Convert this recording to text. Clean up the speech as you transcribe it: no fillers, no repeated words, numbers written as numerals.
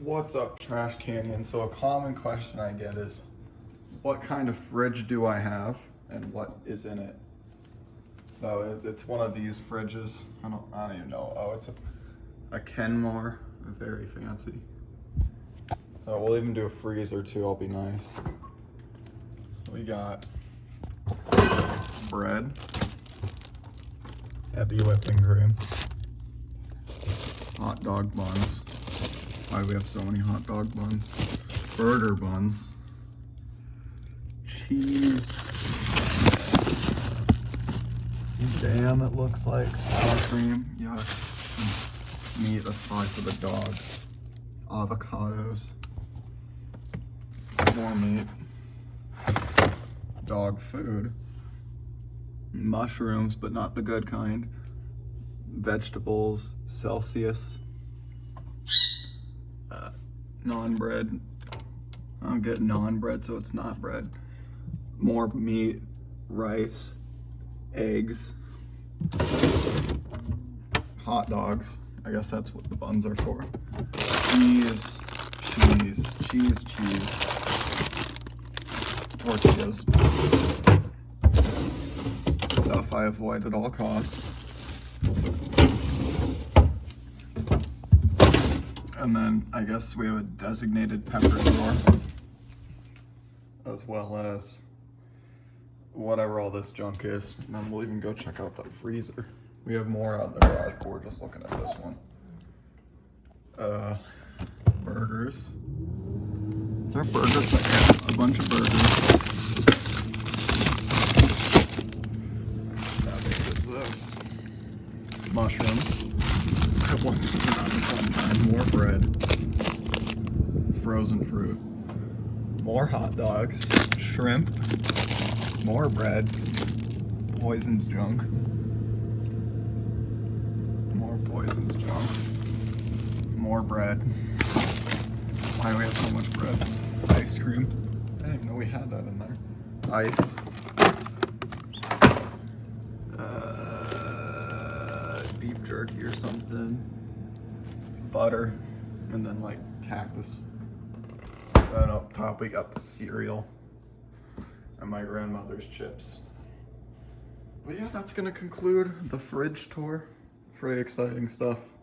What's up, Trash Canyon? So a common question I get is, what kind of fridge do I have and what is in it? Oh, it's one of these fridges. I don't even know. Oh, it's a Kenmore, very fancy. So we'll even do a freezer too, I'll be nice. So we got bread, heavy whipping cream, hot dog buns. Why do we have so many hot dog buns? Burger buns, cheese, jam it looks like, sour cream, yuck, meat, that's probably for the dog, avocados, more meat, dog food, mushrooms, but not the good kind, vegetables, Celsius, non-bread. I'll get non-bread so it's not bread. More meat, rice, eggs, hot dogs. I guess that's what the buns are for. Cheese, tortillas. Stuff I avoid at all costs. And then I guess we have a designated pepper drawer, as well as whatever all this junk is. And then we'll even go check out the freezer. We have more out in the garage, but we're just looking at this one. Burgers. Is there burgers? Yeah, a bunch of burgers. How big is this? Mushrooms. Once upon a fun time, more bread, frozen fruit, more hot dogs, shrimp, more bread, poison's junk, more poison's junk, more bread. Why do we have so much bread? Ice cream. I didn't even know we had that in there. Ice. Beef jerky or something, butter, and then like cactus. Then up top we got the cereal and my grandmother's chips. But yeah, that's gonna conclude the fridge tour. Pretty exciting stuff.